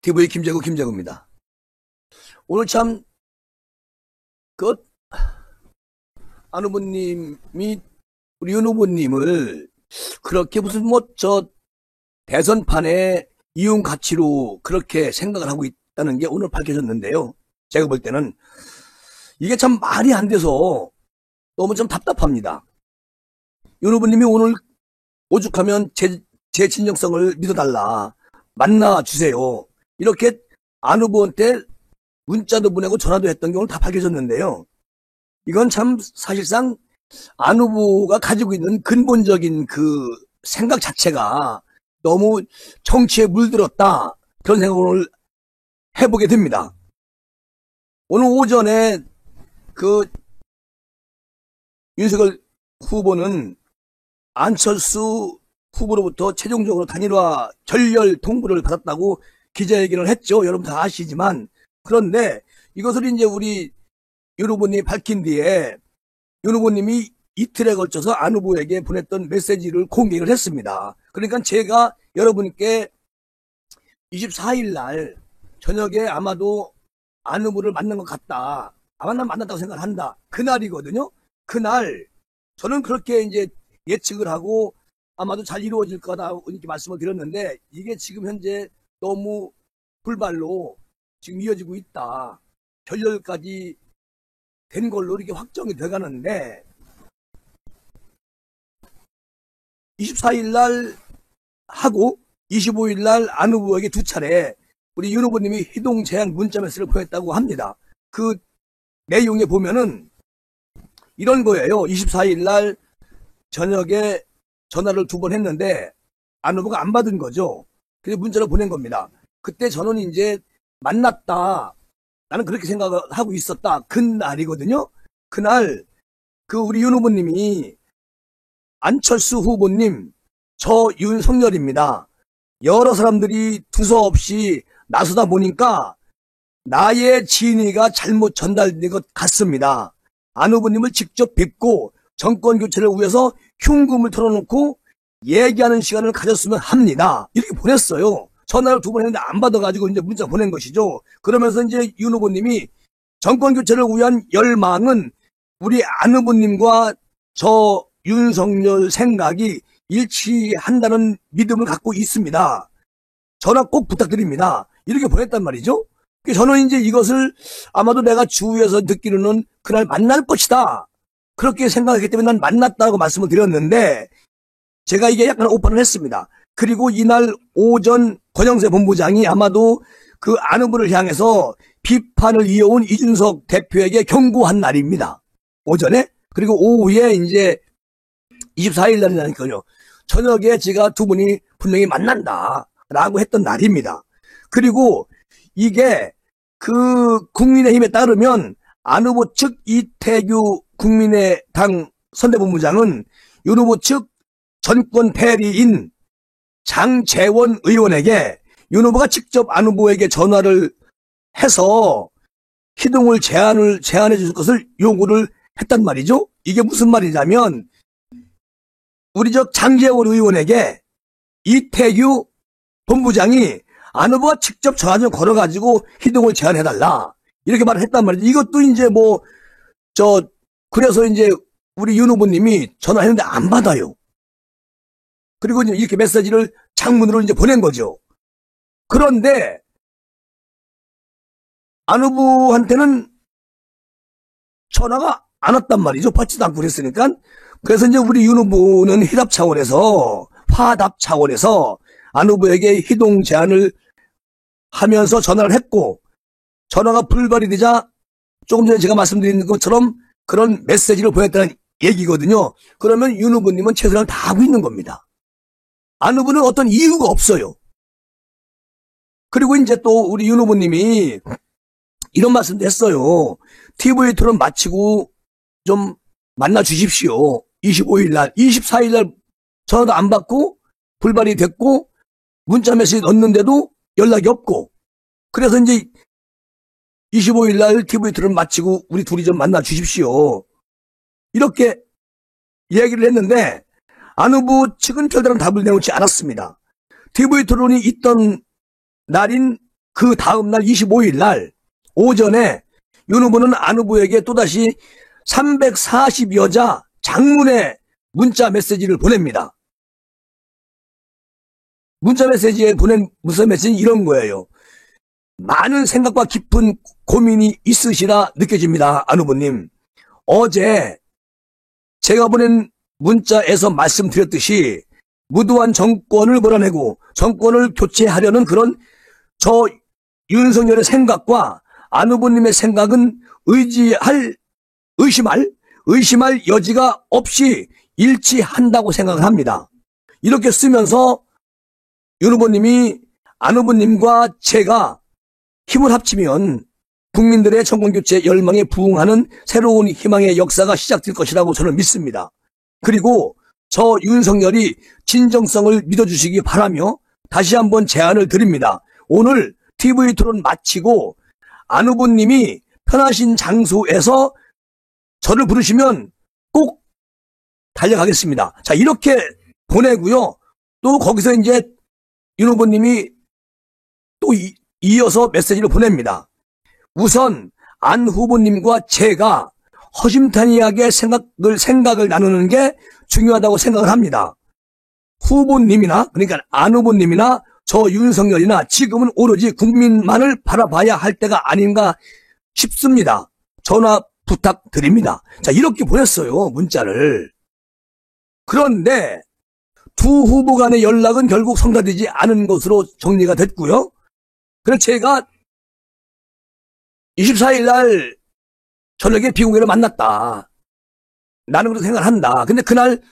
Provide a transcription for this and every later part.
TV 김재구입니다. 오늘 참, 안 후보님이 우리 윤 후보님을 그렇게 무슨 대선판의 이용 가치로 그렇게 생각을 하고 있다는 게 오늘 밝혀졌는데요. 제가 볼 때는 이게 참 말이 안 돼서 너무 좀 답답합니다. 윤 후보님이 오늘 오죽하면 제 진정성을 믿어달라, 만나주세요, 이렇게 안 후보한테 문자도 보내고 전화도 했던 게 오늘 다 밝혀졌는데요. 이건 참 사실상 안 후보가 가지고 있는 근본적인 그 생각 자체가 너무 정치에 물들었다, 그런 생각을 해보게 됩니다. 오늘 오전에 윤석열 후보는 안철수 후보로부터 최종적으로 단일화 결렬 통보를 받았다고 기자회견을 했죠. 여러분 다 아시지만, 그런데 이것을 이제 우리 윤 후보님이 밝힌 뒤에 윤 후보님이 이틀에 걸쳐서 안 후보에게 보냈던 메시지를 공개를 했습니다. 그러니까 제가 여러분께 24일 날 저녁에 아마도 안 후보를 만난 것 같다, 아마 난 만났다고 생각한다, 그날이거든요. 그날 저는 그렇게 이제 예측을 하고 아마도 잘 이루어질 거다 이렇게 말씀을 드렸는데, 이게 지금 현재 너무 불발로 지금 이어지고 있다, 결렬까지 된 걸로 이렇게 확정이 돼가는데, 24일 날 하고 25일 날 안 후보에게 두 차례 우리 윤 후보님이 희동 제안 문자 메시지를 보냈다고 합니다. 그 내용에 보면은 이런 거예요. 24일 날 저녁에 전화를 2번 했는데 안 후보가 안 받은 거죠. 그래서 문자를 보낸 겁니다. 그때 저는 이제 만났다, 나는 그렇게 생각을 하고 있었다, 그날이거든요. 그날 우리 윤 후보님이 안철수 후보님, 저 윤석열입니다, 여러 사람들이 두서없이 나서다 보니까 나의 진위가 잘못 전달된 것 같습니다. 안 후보님을 직접 뵙고 정권 교체를 위해서 흉금을 털어놓고 얘기하는 시간을 가졌으면 합니다, 이렇게 보냈어요. 전화를 2번 했는데 안 받아가지고 이제 문자 보낸 것이죠. 그러면서 이제 윤 후보님이 정권 교체를 위한 열망은 우리 안 후보님과 저 윤석열 생각이 일치한다는 믿음을 갖고 있습니다, 전화 꼭 부탁드립니다, 이렇게 보냈단 말이죠. 저는 이제 이것을 아마도 내가 주위에서 듣기로는 그날 만날 것이다, 그렇게 생각했기 때문에 난 만났다고 말씀을 드렸는데, 제가 이게 약간 오판을 했습니다. 그리고 이날 오전 권영세 본부장이 아마도 그 안 후보를 향해서 비판을 이어온 이준석 대표에게 경고한 날입니다, 오전에. 그리고 오후에 이제 24일 날이라니까요, 저녁에 제가 두 분이 분명히 만난다 라고 했던 날입니다. 그리고 이게 국민의힘에 따르면 안 후보 측 이태규 국민의당 선대본부장은 윤 후보 측 전권 대리인 장재원 의원에게 윤 후보가 직접 안 후보에게 전화를 해서 희동을 제안해 줄 것을 요구를 했단 말이죠. 이게 무슨 말이냐면, 우리 장재원 의원에게 이태규 본부장이 안 후보가 직접 전화 좀 걸어가지고 희동을 제안해달라, 이렇게 말을 했단 말이죠. 이것도 이제 그래서 이제 우리 윤 후보님이 전화했는데 안 받아요. 그리고 이제 이렇게 메시지를 장문으로 이제 보낸 거죠. 그런데 안 후보한테는 전화가 안 왔단 말이죠. 받지도 않고 그랬으니까. 그래서 이제 우리 윤 후보는 화답 차원에서 안 후보에게 희동 제안을 하면서 전화를 했고, 전화가 불발이 되자 조금 전에 제가 말씀드린 것처럼 그런 메시지를 보냈다는 얘기거든요. 그러면 윤 후보님은 최선을 다하고 있는 겁니다. 안 후보는 어떤 이유가 없어요. 그리고 이제 또 우리 윤 후보님이 이런 말씀도 했어요. TV 토론 마치고 좀 만나 주십시오. 25일 날, 24일 날 전화도 안 받고 불발이 됐고 문자 메시지 넣었는데도 연락이 없고, 그래서 이제 25일 날 TV 토론 마치고 우리 둘이 좀 만나 주십시오, 이렇게 얘기를 했는데 안 후보 측은 별다른 답을 내놓지 않았습니다. TV 토론이 있던 날인 그 다음날 25일 날 오전에 윤 후보는 안 후보에게 또다시 340여 자 장문의 문자 메시지를 보냅니다. 문자 메시지에 보낸 문자 메시지는 이런 거예요. 많은 생각과 깊은 고민이 있으시라 느껴집니다. 안 후보님. 어제 제가 보낸 문자에서 말씀드렸듯이 무도한 정권을 몰아내고 정권을 교체하려는 그런 저 윤석열의 생각과 안 후보님의 생각은 의심할 여지가 없이 일치한다고 생각을 합니다. 이렇게 쓰면서 윤 후보님이 안 후보님과 제가 힘을 합치면 국민들의 정권교체 열망에 부응하는 새로운 희망의 역사가 시작될 것이라고 저는 믿습니다. 그리고 저 윤석열이 진정성을 믿어주시기 바라며 다시 한번 제안을 드립니다. 오늘 TV 토론 마치고 안 후보님이 편하신 장소에서 저를 부르시면 꼭 달려가겠습니다. 자, 이렇게 보내고요. 또 거기서 이제 윤 후보님이 또 이어서 메시지를 보냅니다. 우선 안 후보님과 제가 허심탄회하게 생각을 나누는 게 중요하다고 생각을 합니다. 후보님이나 그러니까 안 후보님이나 저 윤석열이나 지금은 오로지 국민만을 바라봐야 할 때가 아닌가 싶습니다. 전화 부탁드립니다. 자, 이렇게 보냈어요. 문자를. 그런데 두 후보 간의 연락은 결국 성사되지 않은 것으로 정리가 됐고요. 그래서 제가 24일 날 저녁에 비공개로 만났다. 나는 그렇게 생각을 한다. 근데 그날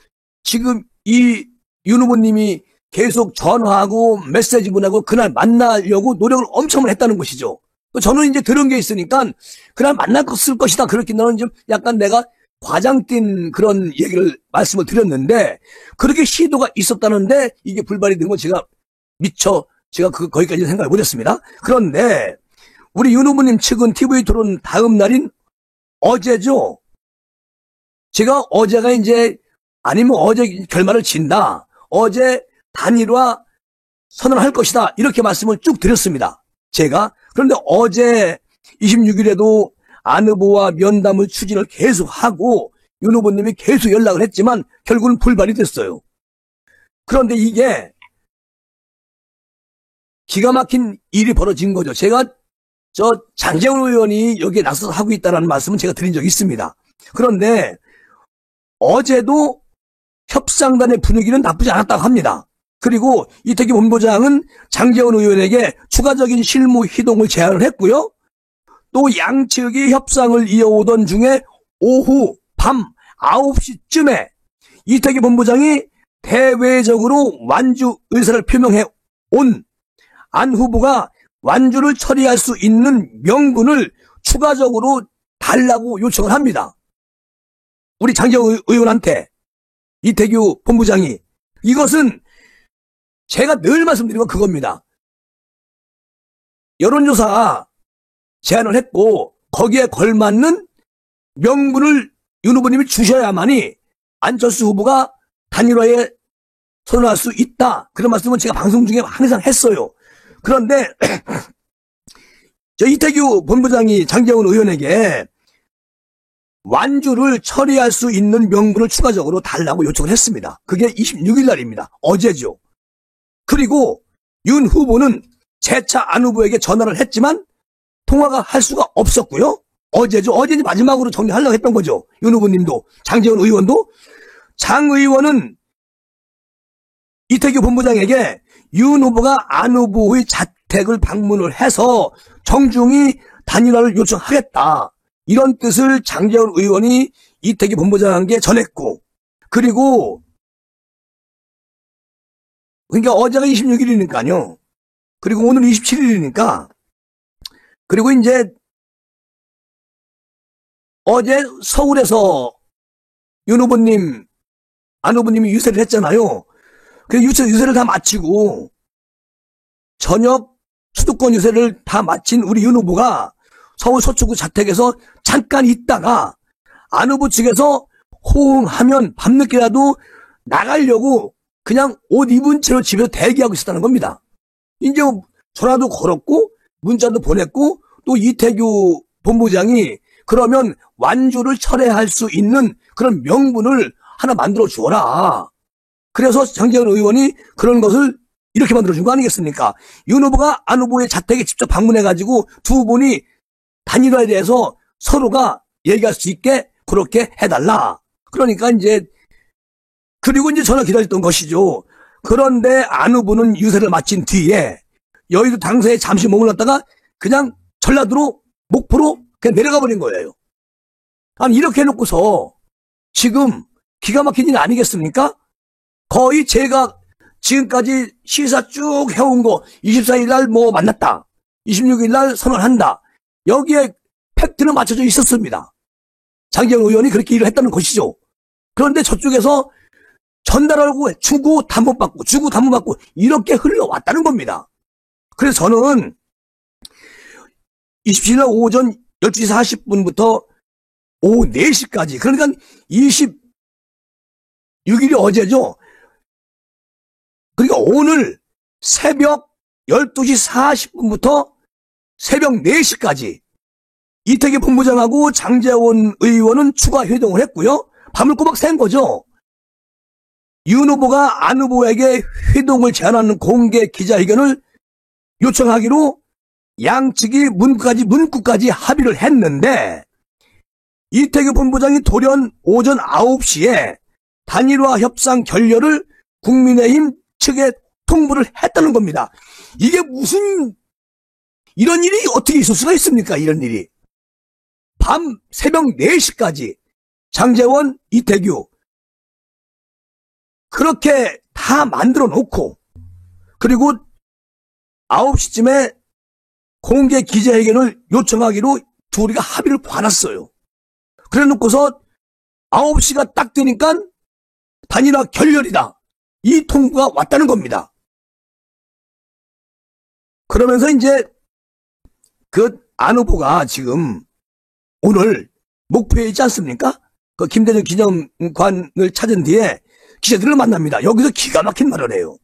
지금 이 윤 후보님이 계속 전화하고 메시지 보내고 그날 만나려고 노력을 엄청 했다는 것이죠. 저는 이제 들은 게 있으니까 그날 만났을 것이다. 그렇게 나는 좀 약간 내가 과장된 그런 얘기를 말씀을 드렸는데 그렇게 시도가 있었다는데 이게 불발이 된 건 제가 거기까지 생각을 못했습니다. 그런데 우리 윤 후보님 측은 TV 토론 다음 날인 어제죠. 제가 어제가 이제 아니면 어제 결말을 진다. 어제 단일화 선언할 것이다. 이렇게 말씀을 쭉 드렸습니다. 제가. 그런데 어제 26일에도 안 후보와 면담을 추진을 계속하고 윤 후보님이 계속 연락을 했지만 결국은 불발이 됐어요. 그런데 이게 기가 막힌 일이 벌어진 거죠. 제가 장제원 의원이 여기에 나서서 하고 있다는 말씀은 제가 드린 적이 있습니다. 그런데 어제도 협상단의 분위기는 나쁘지 않았다고 합니다. 그리고 이태기 본부장은 장제원 의원에게 추가적인 실무 희동을 제안을 했고요. 또 양측이 협상을 이어오던 중에 오후 밤 9시쯤에 이태기 본부장이 대외적으로 완주 의사를 표명해 온 안 후보가 완주를 처리할 수 있는 명분을 추가적으로 달라고 요청을 합니다. 우리 장제원 의원한테 이태규 본부장이. 이것은 제가 늘 말씀드린 건 그겁니다. 여론조사 제안을 했고 거기에 걸맞는 명분을 윤 후보님이 주셔야만이 안철수 후보가 단일화에 선언할 수 있다. 그런 말씀은 제가 방송 중에 항상 했어요. 그런데 저 이태규 본부장이 장제원 의원에게 완주를 처리할 수 있는 명분을 추가적으로 달라고 요청을 했습니다. 그게 26일 날입니다. 어제죠. 그리고 윤 후보는 재차 안 후보에게 전화를 했지만 통화가 할 수가 없었고요. 어제죠. 어제 마지막으로 정리하려고 했던 거죠. 윤 후보님도 장제원 의원도. 장 의원은 이태규 본부장에게 윤 후보가 안 후보의 자택을 방문을 해서 정중히 단일화를 요청하겠다. 이런 뜻을 장제원 의원이 이태규 본부장에게 전했고, 그리고 그러니까 어제가 26일이니까요. 그리고 오늘 27일이니까 그리고 이제 어제 서울에서 윤 후보님, 안 후보님이 유세를 했잖아요. 그 유세를 다 마치고 저녁 수도권 유세를 다 마친 우리 윤 후보가 서울 서초구 자택에서 잠깐 있다가 안 후보 측에서 호응하면 밤늦게라도 나가려고 그냥 옷 입은 채로 집에서 대기하고 있었다는 겁니다. 이제 전화도 걸었고 문자도 보냈고 또 이태규 본부장이 그러면 완주를 철회할 수 있는 그런 명분을 하나 만들어 주어라. 그래서 장제원 의원이 그런 것을 이렇게 만들어준 거 아니겠습니까? 윤 후보가 안 후보의 자택에 직접 방문해가지고 두 분이 단일화에 대해서 서로가 얘기할 수 있게 그렇게 해달라. 그러니까 그리고 전화 기다렸던 것이죠. 그런데 안 후보는 유세를 마친 뒤에 여의도 당사에 잠시 머물렀다가 그냥 전라도로, 목포로 그냥 내려가 버린 거예요. 아니, 이렇게 해놓고서 지금 기가 막힌 일 아니겠습니까? 거의 제가 지금까지 시사 쭉 해온 거 24일 날 뭐 만났다. 26일 날 선언한다. 여기에 팩트는 맞춰져 있었습니다. 장제원 의원이 그렇게 일을 했다는 것이죠. 그런데 저쪽에서 전달하고 주고 담보받고 주고 담보받고 이렇게 흘러왔다는 겁니다. 그래서 저는 27일 날 오전 12시 40분부터 오후 4시까지 그러니까 26일이 어제죠. 그러니까 오늘 새벽 12시 40분부터 새벽 4시까지 이태규 본부장하고 장제원 의원은 추가 회동을 했고요. 밤을 꼬박 샌 거죠. 윤 후보가 안 후보에게 회동을 제안하는 공개 기자회견을 요청하기로 양측이 문구까지 합의를 했는데 이태규 본부장이 돌연 오전 9시에 단일화 협상 결렬을 국민의힘 측에 통보를 했다는 겁니다. 이게 무슨 이런 일이 어떻게 있을 수가 있습니까? 이런 일이. 새벽 4시까지 장제원, 이태규 그렇게 다 만들어 놓고 그리고 9시쯤에 공개 기자회견을 요청하기로 둘이가 합의를 봐놨어요. 그래 놓고서 9시가 딱 되니까 단일화 결렬이다. 이 통보가 왔다는 겁니다. 그러면서 그 안 후보가 지금 오늘 목포에 있지 않습니까? 그 김대중 기념관을 찾은 뒤에 기자들을 만납니다. 여기서 기가 막힌 말을 해요.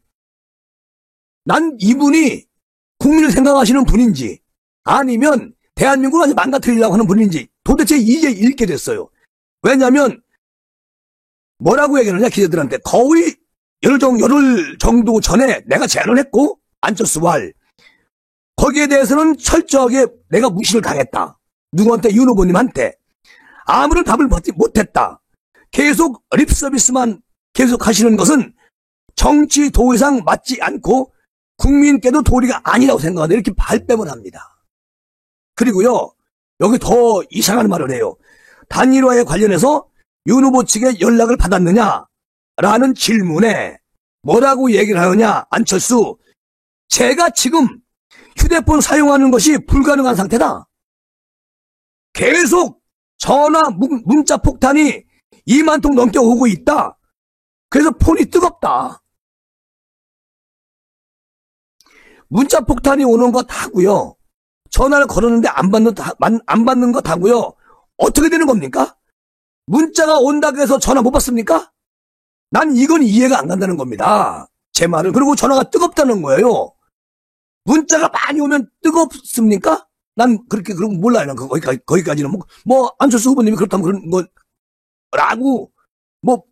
난 이분이 국민을 생각하시는 분인지 아니면 대한민국을 아주 망가뜨리려고 하는 분인지 도대체 이제 읽게 됐어요. 왜냐하면 뭐라고 얘기하느냐 기자들한테 거의 열흘 정도 전에 내가 제안을 했고 안철수와 거기에 대해서는 철저하게 내가 무시를 당했다. 누구한테? 윤 후보님한테. 아무런 답을 못했다. 계속 립서비스만 계속 하시는 것은 정치 도의상 맞지 않고 국민께도 도리가 아니라고 생각한다. 이렇게 발뺌을 합니다. 그리고요. 여기 더 이상한 말을 해요. 단일화에 관련해서 윤 후보 측에 연락을 받았느냐라는 질문에 뭐라고 얘기를 하느냐. 안철수. 제가 지금 휴대폰 사용하는 것이 불가능한 상태다. 계속 전화, 문자 폭탄이 2만 통 넘게 오고 있다. 그래서 폰이 뜨겁다. 문자 폭탄이 오는 것 하고요. 전화를 걸었는데 안 받는 것 하고요. 어떻게 되는 겁니까? 문자가 온다고 해서 전화 못 받습니까? 난 이건 이해가 안 간다는 겁니다. 제 말은. 그리고 전화가 뜨겁다는 거예요. 문자가 많이 오면 뜨겁습니까? 난 그런 거 몰라요. 난 거기까지는. 안철수 후보님이 그렇다면 그런 거라고,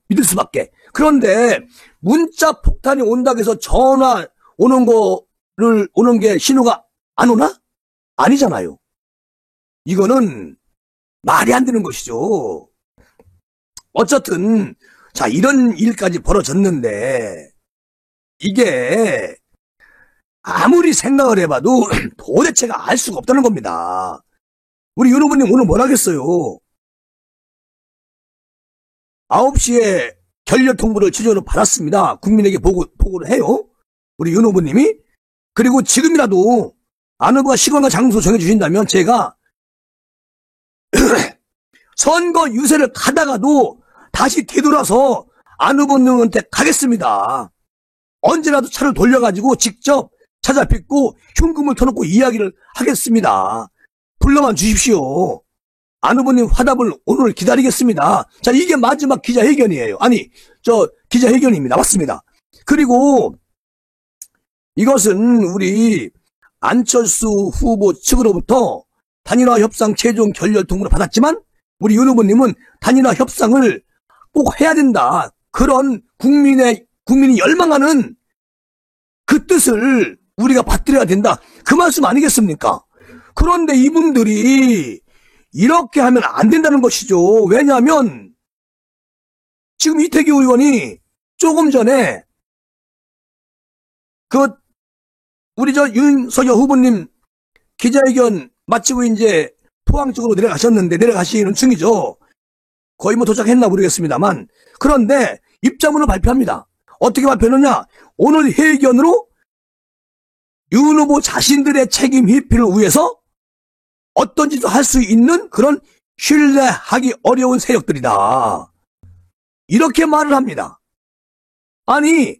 믿을 수밖에. 그런데, 문자 폭탄이 온다고 해서 전화 오는 게 신호가 안 오나? 아니잖아요. 이거는 말이 안 되는 것이죠. 어쨌든, 자, 이런 일까지 벌어졌는데, 이게, 아무리 생각을 해봐도 도대체가 알 수가 없다는 겁니다. 우리 윤 후보님 오늘 뭘 하겠어요? 9시에 결렬 통보를 취조로 받았습니다. 국민에게 보고를 해요. 우리 윤 후보님이. 그리고 지금이라도 안 후보가 시간과 장소 정해주신다면 제가 선거 유세를 가다가도 다시 뒤돌아서 안 후보님한테 가겠습니다. 언제라도 차를 돌려가지고 직접 찾아뵙고 흉금을 터놓고 이야기를 하겠습니다. 불러만 주십시오. 안 후보님 화답을 오늘 기다리겠습니다. 자, 이게 마지막 기자회견이에요. 기자회견입니다. 맞습니다. 그리고 이것은 우리 안철수 후보 측으로부터 단일화 협상 최종 결렬 통보를 받았지만 우리 윤 후보님은 단일화 협상을 꼭 해야 된다. 그런 국민이 열망하는 그 뜻을 우리가 받들어야 된다. 그 말씀 아니겠습니까? 그런데 이분들이 이렇게 하면 안 된다는 것이죠. 왜냐하면 지금 이태규 의원이 조금 전에 우리 윤석열 후보님 기자회견 마치고 이제 포항 쪽으로 내려가시는 중이죠. 거의 뭐 도착했나 모르겠습니다만. 그런데 입장문을 발표합니다. 어떻게 발표하느냐? 오늘 회견으로 윤 후보 자신들의 책임 회피를 위해서 어떤 짓도 할 수 있는 그런 신뢰하기 어려운 세력들이다. 이렇게 말을 합니다. 아니,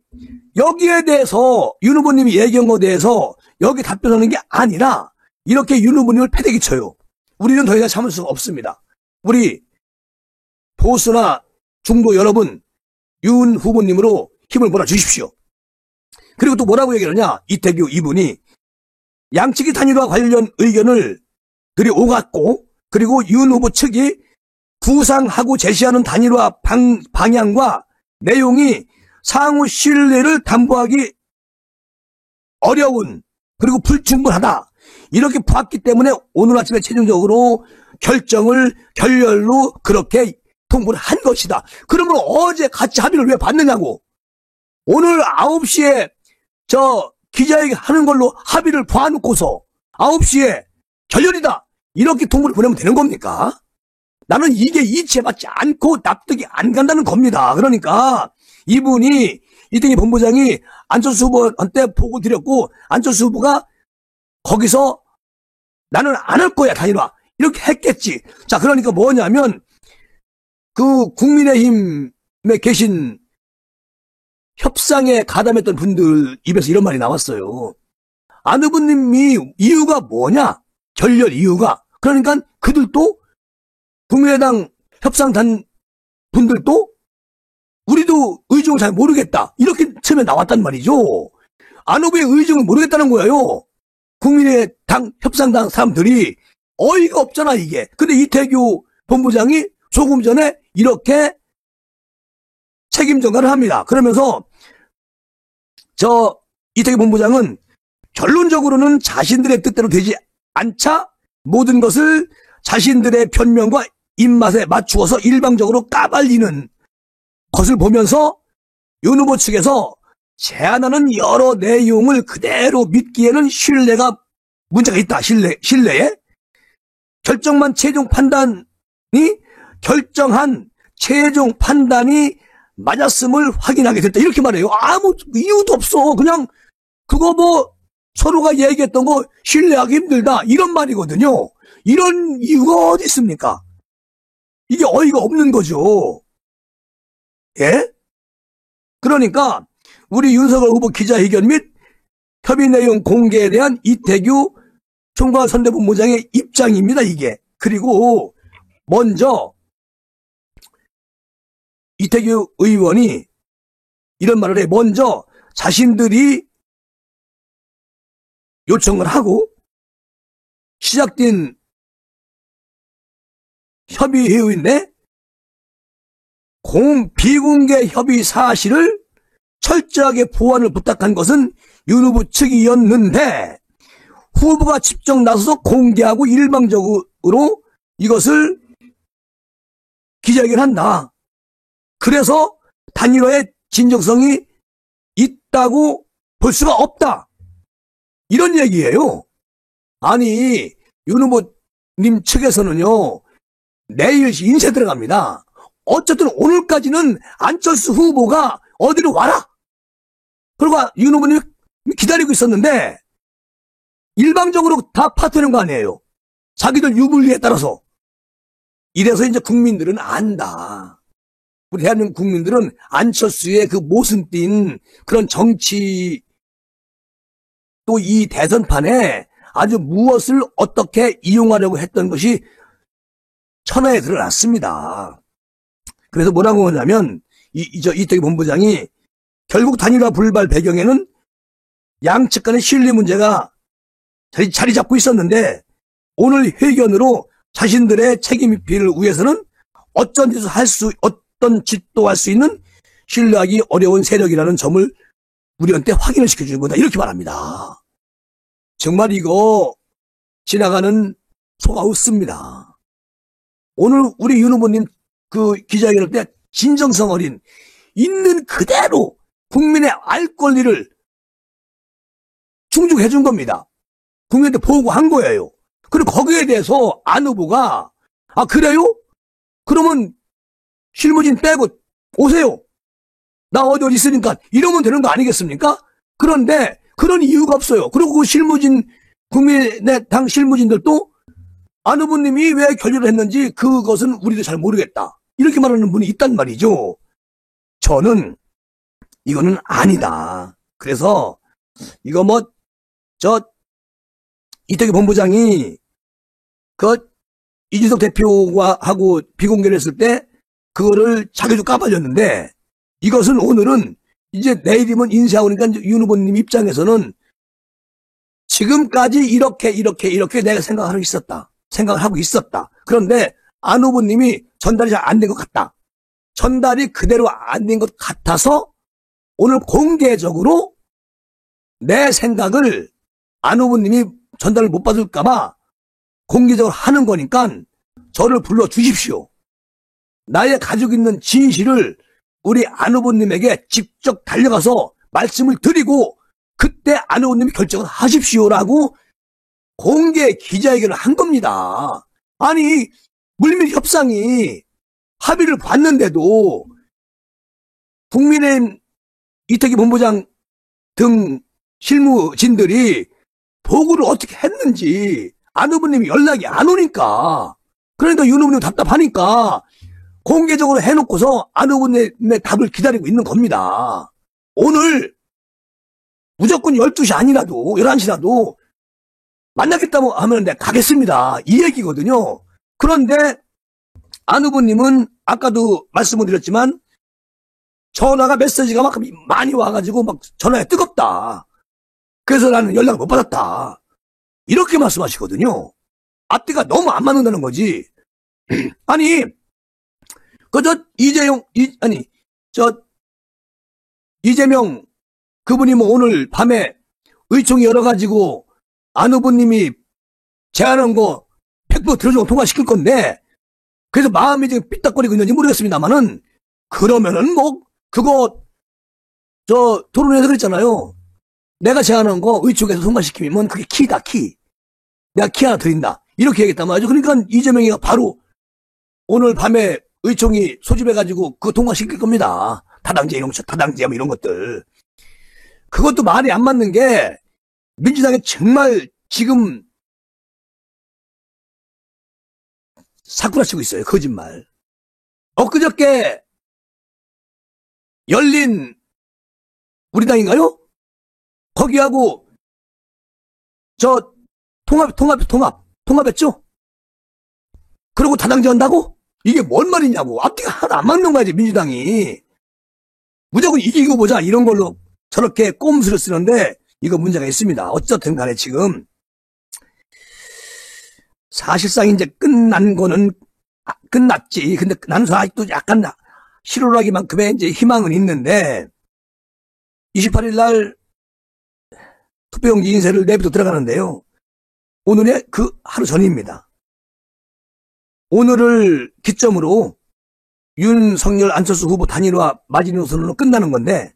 여기에 대해서 윤 후보님이 얘기한 것에 대해서 여기 답변하는 게 아니라 이렇게 윤 후보님을 패대기 쳐요. 우리는 더 이상 참을 수가 없습니다. 우리 보수나 중도 여러분, 윤 후보님으로 힘을 몰아주십시오. 그리고 또 뭐라고 얘기하느냐? 이태규 이분이 양측이 단일화 관련 의견을 들여오갔고, 그리고 윤 후보 측이 구상하고 제시하는 단일화 방향과 내용이 상호 신뢰를 담보하기 어려운, 그리고 불충분하다. 이렇게 봤기 때문에 오늘 아침에 최종적으로 결렬로 그렇게 통보를 한 것이다. 그러면 어제 같이 합의를 왜 봤느냐고. 오늘 9시에 기자회견 하는 걸로 합의를 봐놓고서 9시에 결렬이다. 이렇게 통보를 보내면 되는 겁니까? 나는 이게 이치에 맞지 않고 납득이 안 간다는 겁니다. 그러니까 이분이 이태규 본부장이 안철수 후보한테 보고 드렸고 안철수 후보가 거기서 나는 안 할 거야 단일화 이렇게 했겠지. 자, 그러니까 뭐냐면 그 국민의힘에 계신 협상에 가담했던 분들 입에서 이런 말이 나왔어요. 안 후보님이 이유가 뭐냐? 결렬 이유가. 그러니까 그들도 국민의당 협상단 분들도 우리도 의중을 잘 모르겠다. 이렇게 처음에 나왔단 말이죠. 안 후보의 의중을 모르겠다는 거예요. 국민의당 협상단 사람들이 어이가 없잖아 이게. 근데 이태규 본부장이 조금 전에 이렇게 책임 전가를 합니다. 그러면서 이태규 본부장은 결론적으로는 자신들의 뜻대로 되지 않자 모든 것을 자신들의 편명과 입맛에 맞추어서 일방적으로 까발리는 것을 보면서 윤 후보 측에서 제안하는 여러 내용을 그대로 믿기에는 신뢰가 문제가 있다. 신뢰에 결정한 최종 판단이 맞았음을 확인하게 됐다. 이렇게 말해요. 아무 이유도 없어. 그냥 그거 뭐 서로가 얘기했던 거 신뢰하기 힘들다. 이런 말이거든요. 이런 이유가 어디 있습니까? 이게 어이가 없는 거죠. 예? 그러니까 우리 윤석열 후보 기자회견 및 협의 내용 공개에 대한 이태규 총괄선대본부장의 입장입니다. 이게. 그리고 먼저 이태규 의원이 이런 말을 해. 먼저 자신들이 요청을 하고 시작된 협의회의인데 비공개 협의 사실을 철저하게 보완을 부탁한 것은 윤 후보 측이었는데 후보가 직접 나서서 공개하고 일방적으로 이것을 기자회견한다. 그래서 단일화의 진정성이 있다고 볼 수가 없다. 이런 얘기예요. 아니 윤 후보님 측에서는요. 내일 인쇄 들어갑니다. 어쨌든 오늘까지는 안철수 후보가 어디로 와라. 그리고 윤 후보님 기다리고 있었는데 일방적으로 다 파토낸 거 아니에요. 자기들 유불리에 따라서. 이래서 이제 국민들은 안다. 우리 대한민국 국민들은 안철수의 그 모순 띈 그런 정치 또 이 대선판에 아주 무엇을 어떻게 이용하려고 했던 것이 천하에 드러났습니다. 그래서 뭐라고 하냐면 이태규 본부장이 결국 단일화 불발 배경에는 양측 간의 신뢰 문제가 자리 잡고 있었는데 오늘 회견으로 자신들의 책임 회피를 위해서는 어떤 짓도 할 수 있는 신뢰하기 어려운 세력이라는 점을 우리한테 확인을 시켜주는 거다. 이렇게 말합니다. 정말 이거 지나가는 소가 없습니다. 오늘 우리 윤 후보님 그 기자회견 때 진정성 어린 있는 그대로 국민의 알 권리를 충족해 준 겁니다. 국민한테 보고한 거예요. 그리고 거기에 대해서 안 후보가 아 그래요? 그러면 실무진 빼고 오세요. 나 어디 있으니까 이러면 되는 거 아니겠습니까? 그런데 그런 이유가 없어요. 그리고 그 실무진 국민의당 실무진들도 안 후보님이 왜 결렬을 했는지 그것은 우리도 잘 모르겠다. 이렇게 말하는 분이 있단 말이죠. 저는 이거는 아니다. 그래서 이거 이태규 본부장이 이준석 대표가 하고 비공개를 했을 때 그거를 자기도 까발렸는데 이것은 오늘은 이제 내일이면 인쇄하오니까 윤 후보님 입장에서는 지금까지 이렇게 내가 생각을 하고 있었다. 그런데 안 후보님이 전달이 잘 안 된 것 같다. 전달이 그대로 안 된 것 같아서 오늘 공개적으로 내 생각을 안 후보님이 전달을 못 받을까봐 공개적으로 하는 거니까 저를 불러주십시오. 나의 가지고 있는 진실을 우리 안 후보님에게 직접 달려가서 말씀을 드리고 그때 안 후보님이 결정을 하십시오라고 공개 기자회견을 한 겁니다. 아니 물밑 협상이 합의를 봤는데도 국민의힘 이태규 본부장 등 실무진들이 보고를 어떻게 했는지 안 후보님이 연락이 안 오니까 그러니까 윤 후보님 답답하니까 공개적으로 해놓고서 안 후보님의 답을 기다리고 있는 겁니다. 오늘 무조건 12시 아니라도 11시라도 만나겠다고 하면 내가 가겠습니다. 이 얘기거든요. 그런데 안 후보님은 아까도 말씀을 드렸지만 전화가 메시지가 막 많이 와가지고 막 전화에 뜨겁다. 그래서 나는 연락을 못 받았다. 이렇게 말씀하시거든요. 앞뒤가 너무 안 맞는다는 거지. 아니 이재명 그분이 뭐 오늘 밤에 의총이 열어가지고 안 후보님이 제안한 거 100% 들어주고 통과시킬 건데 그래서 마음이 지금 삐딱거리고 있는지 모르겠습니다만은 그러면은 뭐 그거 토론회에서 그랬잖아요. 내가 제안한 거 의총에서 통과시키면 그게 키다 키. 내가 키 하나 드린다. 이렇게 얘기했단 말이죠. 그러니까 이재명이가 바로 오늘 밤에 의총이 소집해가지고 그거 통과시킬 겁니다. 다당제 뭐 이런 것들. 그것도 말이 안 맞는 게 민주당이 정말 지금 사쿠라치고 있어요. 거짓말. 엊그저께 열린 우리 당인가요? 거기하고 통합했죠? 그리고 다당제 한다고? 이게 뭔 말이냐고. 앞뒤가 하나 안 맞는 거야지 민주당이. 무조건 이기고 보자 이런 걸로 저렇게 꼼수를 쓰는데 이거 문제가 있습니다. 어쨌든 간에 지금 사실상 이제 끝난 거는 끝났지. 근데 나는 아직도 약간 실오라기만큼의 이제 희망은 있는데 28일 날 투표용지 인쇄를 내부터 들어가는데요. 오늘의 그 하루 전입니다. 오늘을 기점으로 윤석열 안철수 후보 단일화 마지노선으로 끝나는 건데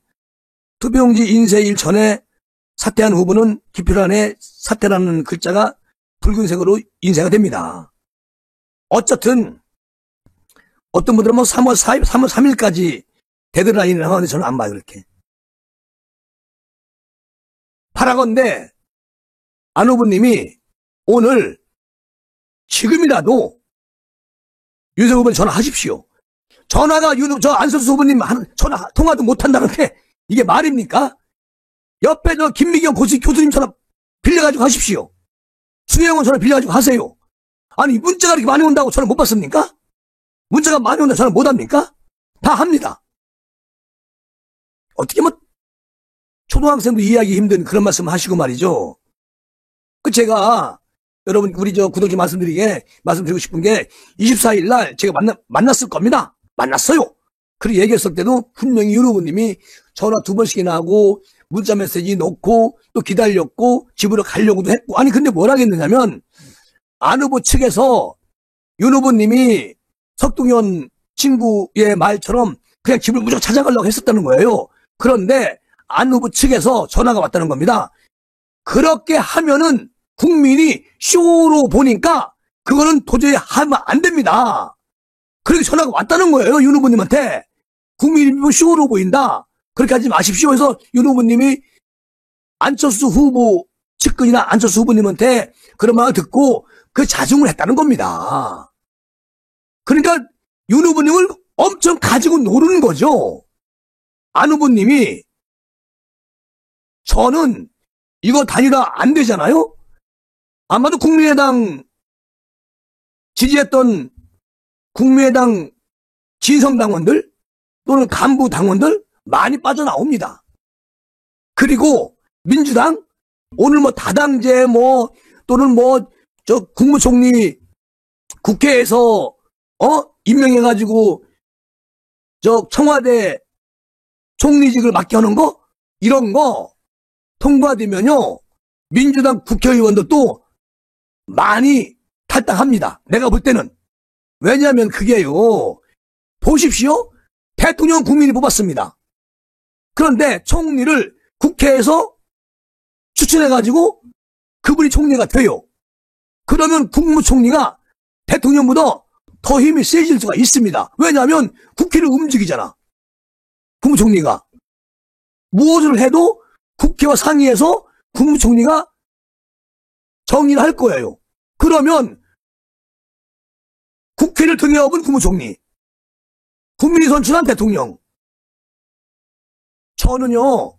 투표용지 인쇄일 전에 사퇴한 후보는 기표란에 사퇴라는 글자가 붉은색으로 인쇄가 됩니다. 어쨌든 어떤 분들은 뭐 3월 3일까지 데드라인을 하는데 저는 안 봐요. 그렇게. 바라건대 안 후보님이 오늘 지금이라도 윤석열 후보님 전화하십시오. 전화가 저 안철수 후보님 전화 통화도 못한다는데 이게 말입니까? 옆에 저 김미경 교수님 전화 빌려가지고 하십시오. 수혜영은 전화 빌려가지고 하세요. 아니 문자가 이렇게 많이 온다고 전화 못 받습니까? 문자가 많이 온다고 전화 못 합니까? 다 합니다. 어떻게 뭐 초등학생도 이해하기 힘든 그런 말씀 하시고 말이죠. 제가 여러분 우리 구독자 말씀드리고 싶은 게 24일 날 제가 만났을 겁니다. 만났어요. 그리고 얘기했을 때도 분명히 윤 후보님이 전화 2번씩이나 하고 문자 메시지 넣고 또 기다렸고 집으로 가려고도 했고, 아니 근데 뭐라 했느냐면 안 후보 측에서 윤 후보님이 석동현 친구의 말처럼 그냥 집을 무조건 찾아가려고 했었다는 거예요. 그런데 안 후보 측에서 전화가 왔다는 겁니다. 그렇게 하면은 국민이 쇼로 보니까 그거는 도저히 하면 안 됩니다. 그렇게 전화가 왔다는 거예요. 윤 후보님한테. 국민이 쇼로 보인다. 그렇게 하지 마십시오 해서 윤 후보님이 안철수 후보 측근이나 안철수 후보님한테 그런 말을 듣고 그 자중을 했다는 겁니다. 그러니까 윤 후보님을 엄청 가지고 노는 거죠. 안 후보님이 저는 이거 단일화 안 되잖아요. 아마도 국민의당 지지했던 국민의당 진성당원들 또는 간부 당원들 많이 빠져나옵니다. 그리고 민주당 오늘 뭐 다당제 또는 국무총리 국회에서 임명해가지고 청와대 총리직을 맡게 하는 거 이런 거 통과되면요 민주당 국회의원들도 많이 탈당합니다. 내가 볼 때는. 왜냐하면 그게요, 보십시오. 대통령 국민이 뽑았습니다. 그런데 총리를 국회에서 추천해가지고 그분이 총리가 돼요. 그러면 국무총리가 대통령보다 더 힘이 세질 수가 있습니다. 왜냐하면 국회를 움직이잖아. 국무총리가. 무엇을 해도 국회와 상의해서 국무총리가 정의를 할 거예요. 그러면 국회를 등에 업은 국무총리, 국민이 선출한 대통령. 저는요,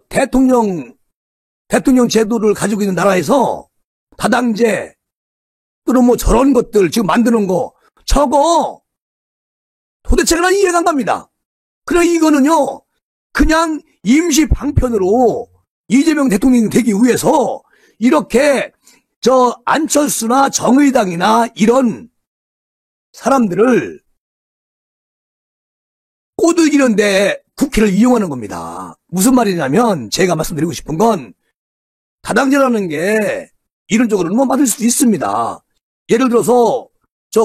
대통령 제도를 가지고 있는 나라에서 다당제, 또는 저런 것들 지금 만드는 거, 저거 도대체가 난 이해가 안 갑니다. 그래, 이거는요, 그냥 임시 방편으로 이재명 대통령이 되기 위해서 이렇게 안철수나 정의당이나 이런 사람들을 꼬드기는데 국회를 이용하는 겁니다. 무슨 말이냐면 제가 말씀드리고 싶은 건 다당제라는 게 이론적으로는 맞을 수도 있습니다. 예를 들어서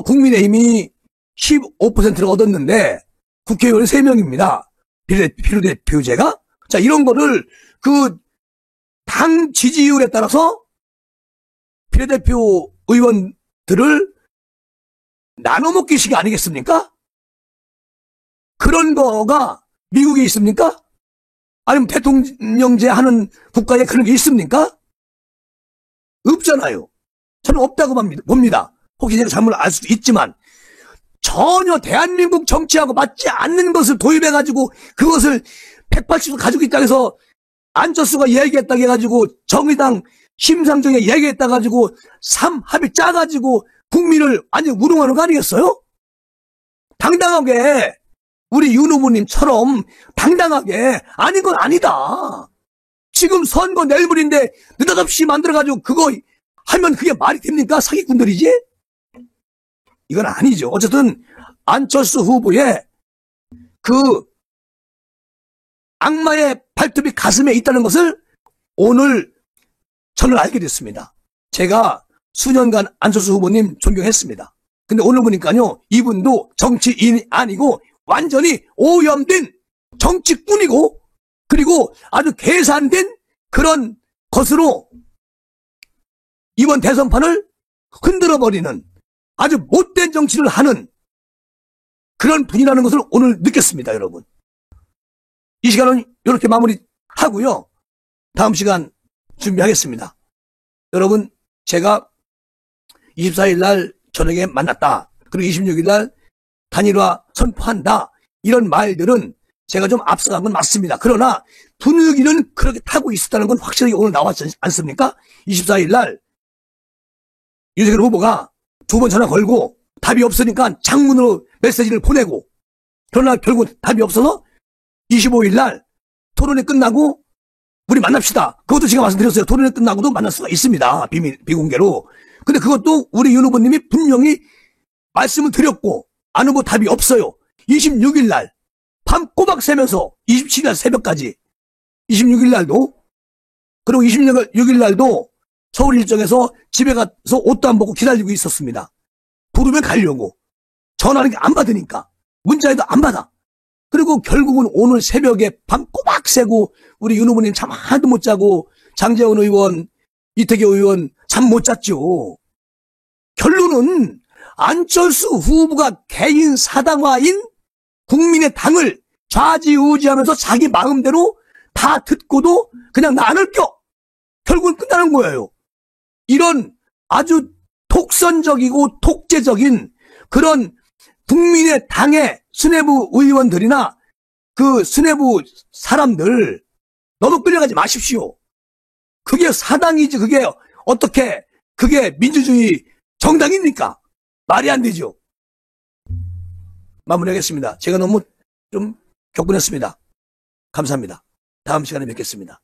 국민의힘이 15%를 얻었는데 국회의원이 3명입니다. 비례대표제가. 자, 이런 거를 당 지지율에 따라서 비례대표 의원들을 나눠먹기식 아니겠습니까? 그런 거가 미국에 있습니까? 아니면 대통령제 하는 국가에 그런 게 있습니까? 없잖아요. 저는 없다고 봅니다. 혹시 제가 잘못 알 수도 있지만 전혀 대한민국 정치하고 맞지 않는 것을 도입해가지고 그것을 180도 가지고 있다고 해서 안철수가 얘기했다고 해가지고 정의당 심상정에 얘기했다고 가지고 3합의 짜가지고 국민을 완전 우롱하는 거 아니겠어요? 당당하게 우리 윤 후보님처럼 당당하게 아닌 건 아니다. 지금 선거 내일모레인데 느닷없이 만들어가지고 그거 하면 그게 말이 됩니까? 사기꾼들이지? 이건 아니죠. 어쨌든 안철수 후보의 악마의 발톱이 가슴에 있다는 것을 오늘 저는 알게 됐습니다. 제가 수년간 안철수 후보님 존경했습니다. 근데 오늘 보니까요, 이분도 정치인이 아니고 완전히 오염된 정치꾼이고, 그리고 아주 계산된 그런 것으로 이번 대선판을 흔들어버리는 아주 못된 정치를 하는 그런 분이라는 것을 오늘 느꼈습니다, 여러분. 이 시간은 이렇게 마무리하고요. 다음 시간 준비하겠습니다. 여러분, 제가 24일 날 저녁에 만났다. 그리고 26일 날 단일화 선포한다. 이런 말들은 제가 좀 앞서간 건 맞습니다. 그러나 분위기는 그렇게 타고 있었다는 건 확실하게 오늘 나왔지 않습니까? 24일 날 윤석열 후보가 2번 전화 걸고 답이 없으니까 장문으로 메시지를 보내고, 그러나 결국 답이 없어서 25일 날 토론이 끝나고 우리 만납시다. 그것도 제가 말씀드렸어요. 토론회 끝나고도 만날 수가 있습니다. 비공개로. 근데 그것도 우리 윤 후보님이 분명히 말씀을 드렸고, 안 후보 답이 없어요. 26일 날, 밤 꼬박 새면서 27일 날 새벽까지, 26일 날도, 그리고 26일 날도 서울 일정에서 집에 가서 옷도 안 벗고 기다리고 있었습니다. 부르면 가려고. 전화는 안 받으니까. 문자에도 안 받아. 그리고 결국은 오늘 새벽에 밤 꼬박 새고 우리 윤 후보님 잠 하나도 못 자고 장제원 의원, 이태규 의원 잠 못 잤죠. 결론은 안철수 후보가 개인 사당화인 국민의 당을 좌지우지하면서 자기 마음대로 다 듣고도 그냥 나 안 할겨. 결국은 끝나는 거예요. 이런 아주 독선적이고 독재적인 그런 국민의 당의 수뇌부 의원들이나 그 수뇌부 사람들 너무 끌려가지 마십시오. 그게 사당이지 그게 어떻게 그게 민주주의 정당입니까? 말이 안 되죠. 마무리하겠습니다. 제가 너무 좀 격분했습니다. 감사합니다. 다음 시간에 뵙겠습니다.